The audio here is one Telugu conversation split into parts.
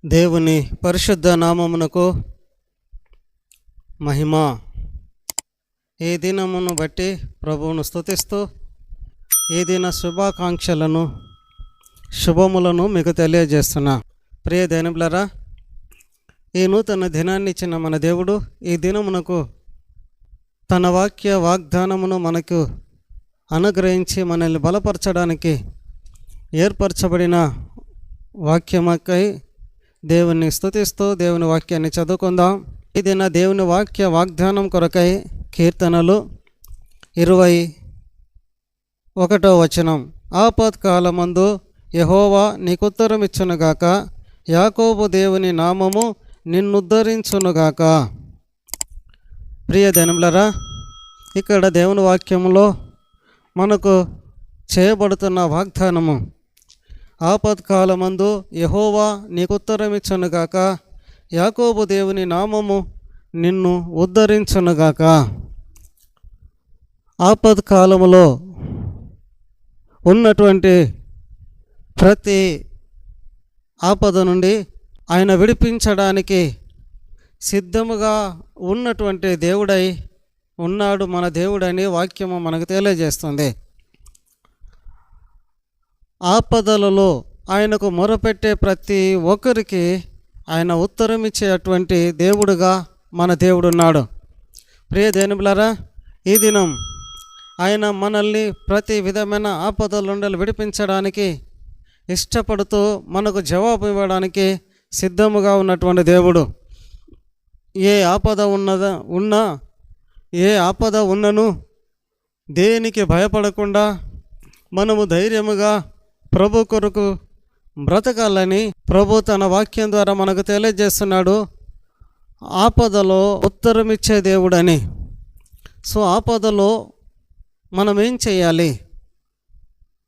దేవుని పరిశుద్ధ నామమునకు మహిమ. ఈ దినమును బట్టి ప్రభువును స్తుతిస్తూ ఈ దిన శుభాకాంక్షలను శుభములను మీకు తెలియజేస్తున్నా. ప్రియ దేనులరా, ఈ నూతన దినాన్ని ఇచ్చిన మన దేవుడు ఈ దినమునకు తన వాగ్దానమును మనకు అనుగ్రహించి మనల్ని బలపరచడానికి ఏర్పరచబడిన వాక్యమకై దేవుని స్తుతిస్తూ దేవుని వాక్యాన్ని చదువుకుందాం. ఇది నా దేవుని వాగ్దానం కొరకై కీర్తనలు 21వ వచనం. ఆపత్కాలమందు యెహోవా నీకుత్తరమిచ్చునుగాక, యాకోబు దేవుని నామము నిన్నుద్ధరించునుగాక. ప్రియ జనములారా, ఇక్కడ దేవుని వాక్యంలో మనకు చేయబడుతున్న వాగ్దానము, ఆపత్కాలమందు యెహోవా నీకుత్తరమిచ్చునుగాక, యాకోబు దేవుని నామము నిన్ను ఉద్ధరించునుగాక. ఆపత్కాలములో ఉన్నటువంటి ప్రతి ఆపద నుండి ఆయన విడిపించడానికి సిద్ధముగా ఉన్నటువంటి దేవుడై ఉన్నాడు మన దేవుడని వాక్యము మనకు తెలియజేస్తుంది. ఆపదలలో ఆయనకు మొరపెట్టే ప్రతి ఒక్కరికి ఆయన ఉత్తరం ఇచ్చేటువంటి దేవుడుగా మన దేవుడున్నాడు. ప్రియ దేనులారా, ఈ దినం ఆయన మనల్ని ప్రతి విధమైన ఆపదల నుండి విడిపించడానికి ఇష్టపడుతూ మనకు జవాబు ఇవ్వడానికి సిద్ధముగా ఉన్నటువంటి దేవుడు. ఏ ఆపద ఉన్నను దేనికి భయపడకుండా మనము ధైర్యముగా ప్రభు కొరకు బ్రతకాలని ప్రభు తన వాక్యం ద్వారా మనకు తెలియజేస్తున్నాడు. ఆపదలో ఉత్తరమిచ్చే దేవుడని. సో ఆపదలో మనం ఏం చేయాలి?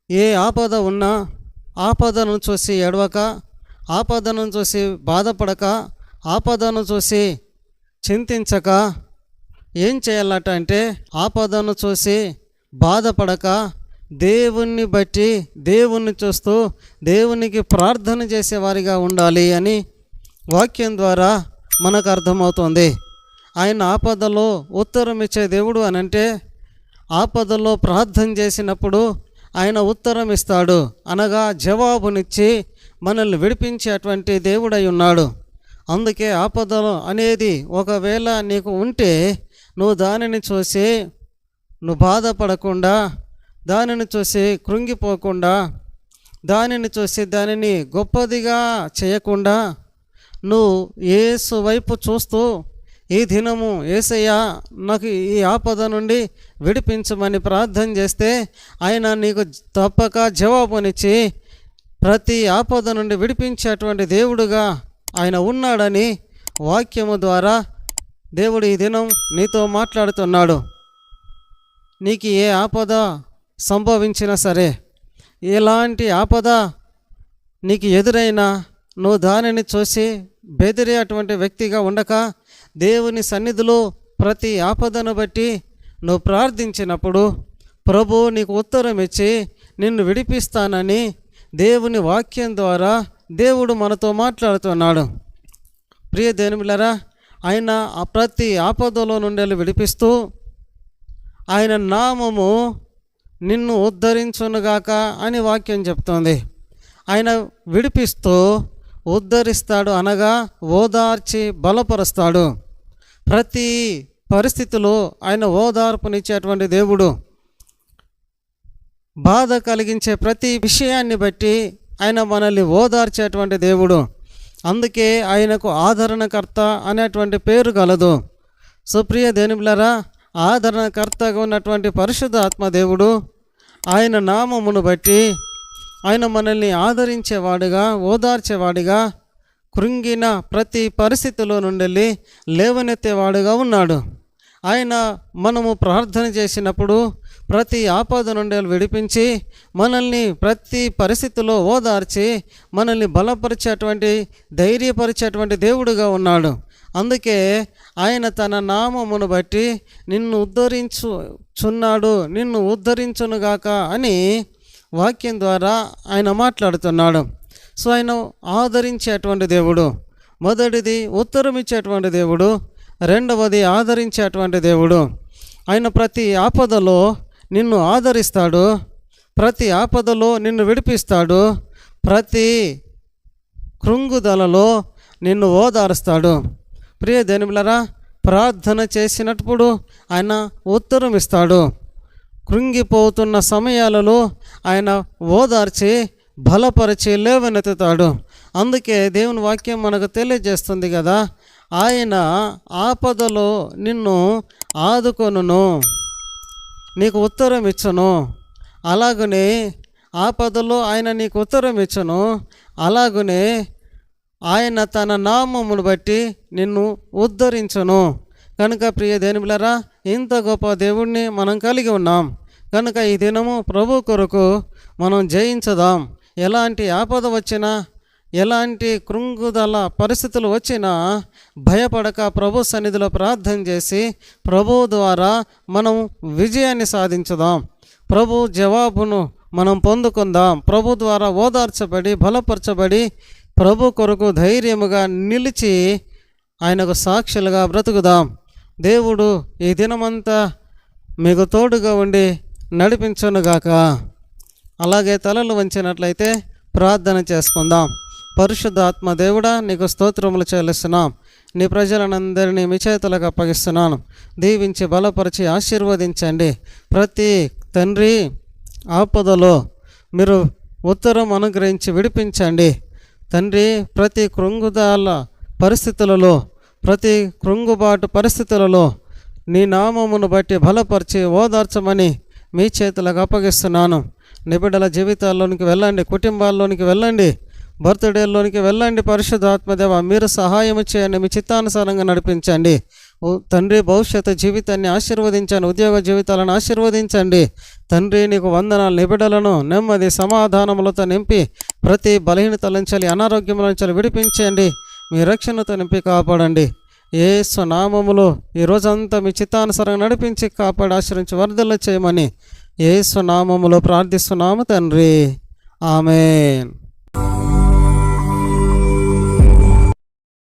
ఏ ఆపద ఉన్నా ఆపదను చూసి ఎడవక, ఆపదను చూసి బాధపడక, ఆపదను చూసి చింతించక ఏం చేయాలట అంటే, ఆపదను చూసి బాధపడక దేవుణ్ణి బట్టి దేవుణ్ణి చూస్తూ దేవునికి ప్రార్థన చేసేవారిగా ఉండాలి అని వాక్యం ద్వారా మనకు అర్థమవుతుంది. ఆయన ఆపదలో ఉత్తరం ఇచ్చే దేవుడు అని అంటే, ఆపదలో ప్రార్థన చేసినప్పుడు ఆయన ఉత్తరం ఇస్తాడు, అనగా జవాబునిచ్చి మనల్ని విడిపించేటువంటి దేవుడై ఉన్నాడు. అందుకే ఆపదలు అనేది ఒకవేళ నీకు ఉంటే నువ్వు దానిని చూసి నువ్వు బాధపడకుండా, దానిని చూసి కృంగిపోకుండా, దానిని చూసి దానిని గొప్పదిగా చేయకుండా నువ్వు యేసు వైపు చూస్తూ ఈ దినము యేసయ్యా నాకు ఈ ఆపద నుండి విడిపించమని ప్రార్థన చేస్తే ఆయన నీకు తప్పక జవాబునిచ్చి ప్రతి ఆపద నుండి విడిపించేటువంటి దేవుడుగా ఆయన ఉన్నాడని వాక్యము ద్వారా దేవుడు ఈ దినం నీతో మాట్లాడుతున్నాడు. నీకు ఏ ఆపద సంభవించినా సరే, ఎలాంటి ఆపద నీకు ఎదురైనా నువ్వు దానిని చూసి బెదిరేటువంటి వ్యక్తిగా ఉండక, దేవుని సన్నిధిలో ప్రతి ఆపదను బట్టి నువ్వు ప్రార్థించినప్పుడు ప్రభు నీకు ఉత్తరం ఇచ్చి నిన్ను విడిపిస్తానని దేవుని వాక్యం ద్వారా దేవుడు మనతో మాట్లాడుతున్నాడు. ప్రియ దేనులారా, ఆయన ప్రతి ఆపదలో నుండి విడిపిస్తూ ఆయన నామము నిన్ను ఉద్ధరించునుగాక అని వాక్యం చెప్తోంది. ఆయన విడిపిస్తూ ఉద్ధరిస్తాడు, అనగా ఓదార్చి బలపరుస్తాడు. ప్రతి పరిస్థితిలో ఆయన ఓదార్పునిచ్చేటువంటి దేవుడు. బాధ కలిగించే ప్రతి విషయాన్ని బట్టి ఆయన మనల్ని ఓదార్చేటువంటి దేవుడు. అందుకే ఆయనకు ఆదరణకర్త అనేటువంటి పేరు కలదు. సుప్రియ దేనులారా, ఆదరణకర్తగా ఉన్నటువంటి పరిశుద్ధ ఆత్మదేవుడు ఆయన నామమును బట్టి ఆయన మనల్ని ఆదరించేవాడుగా, ఓదార్చేవాడిగా, కృంగిన ప్రతి పరిస్థితిలో నుండి లేవనెత్తేవాడుగా ఉన్నాడు. ఆయన మనము ప్రార్థన చేసినప్పుడు ప్రతి ఆపద నుండి విడిపించి మనల్ని ప్రతి పరిస్థితిలో ఓదార్చి మనల్ని బలపరిచేటువంటి, ధైర్యపరిచేటువంటి దేవుడుగా ఉన్నాడు. అందుకే ఆయన తన నామమును బట్టి నిన్ను ఉద్ధరించునుగాక అని వాక్యం ద్వారా ఆయన మాట్లాడుతున్నాడు. సో ఆయన ఆదరించేటువంటి దేవుడు. మొదటిది ఉత్తరం ఇచ్చేటువంటి దేవుడు, రెండవది ఆదరించేటువంటి దేవుడు. ఆయన ప్రతి ఆపదలో నిన్ను ఆదరిస్తాడు, ప్రతి ఆపదలో నిన్ను విడిపిస్తాడు, ప్రతి కృంగుదలలో నిన్ను ఓదారుస్తాడు. ప్రియ దేవులారా, ప్రార్థన చేసినప్పుడు ఆయన ఉత్తరం ఇస్తాడు. కృంగిపోతున్న సమయాలలో ఆయన ఓదార్చి బలపరిచి లేవనెత్తుతాడు. అందుకే దేవుని వాక్యం మనకు తెలియజేస్తుంది కదా, ఆయన ఆపదలో నిన్ను ఆదుకొనును, నీకు ఉత్తరం ఇచ్చును. అలాగనే ఆపదలో ఆయన నీకు ఉత్తరం ఇచ్చును. అలాగనే ఆయన తన నామమును బట్టి నిన్ను ఉద్ధరించును. కనుక ప్రియ దేవులారా, ఇంత గొప్ప దేవుణ్ణి మనం కలిగి ఉన్నాం. కనుక ఈ దినము ప్రభు కొరకు మనం జయించదాం. ఎలాంటి ఆపద వచ్చినా, ఎలాంటి కృంగుదల పరిస్థితులు వచ్చినా భయపడక ప్రభు సన్నిధిలో ప్రార్థన చేసి ప్రభు ద్వారా మనం విజయాన్ని సాధించుదాం. ప్రభు జవాబును మనం పొందుకుందాం. ప్రభు ద్వారా ఓదార్చబడి బలపరచబడి ప్రభు కొరకు ధైర్యముగా నిలిచి ఆయనకు సాక్షులుగా బ్రతుకుదాం. దేవుడు ఈ దినమంతా మీకు తోడుగా ఉండి నడిపించునుగాక. అలాగే తలలు వంచినట్లయితే ప్రార్థన చేసుకుందాం. పరిశుద్ధాత్మ దేవుడా, నీకు స్తోత్రములు చెల్లిస్తున్నాం. నీ ప్రజలనందరినీ మీ చేతులకు అప్పగిస్తున్నాను. దీవించి బలపరిచి ఆశీర్వదించండి. ప్రతి తండ్రి ఆపదలో మీరు ఉత్తరం అనుగ్రహించి విడిపించండి తండ్రి. ప్రతి కృంగుదల పరిస్థితులలో, ప్రతి కృంగుబాటు పరిస్థితులలో నీ నామమును బట్టి బలపరిచి ఓదార్చమని మీ చేతులకు అప్పగిస్తున్నాను. నిబిడల జీవితాల్లోనికి వెళ్ళండి, కుటుంబాల్లోనికి వెళ్ళండి, బర్త్డేల్లోనికి వెళ్ళండి. పరిశుద్ధాత్మదేవ, మీరు సహాయం చేయండి, మీ చిత్తానుసారంగా నడిపించండి తండ్రి. భవిష్యత్తు జీవితాన్ని ఆశీర్వదించండి, ఉద్యోగ జీవితాలను ఆశీర్వదించండి తండ్రి. నీకు వందనాలు. నిబిడలను నెమ్మది సమాధానములతో నింపి ప్రతి బలహీనత నుంచి, అనారోగ్యముల నుంచి విడిపించండి. మీ రక్షణతో నింపి కాపాడండి. యేసు నామములో ఈ రోజంతా మీ చిత్తానుసారంగా నడిపించి కాపాడి ఆశ్రయించి వర్ధల చేయమని యేసు నామములో ప్రార్థిస్తున్నాము తండ్రి. ఆమేన్.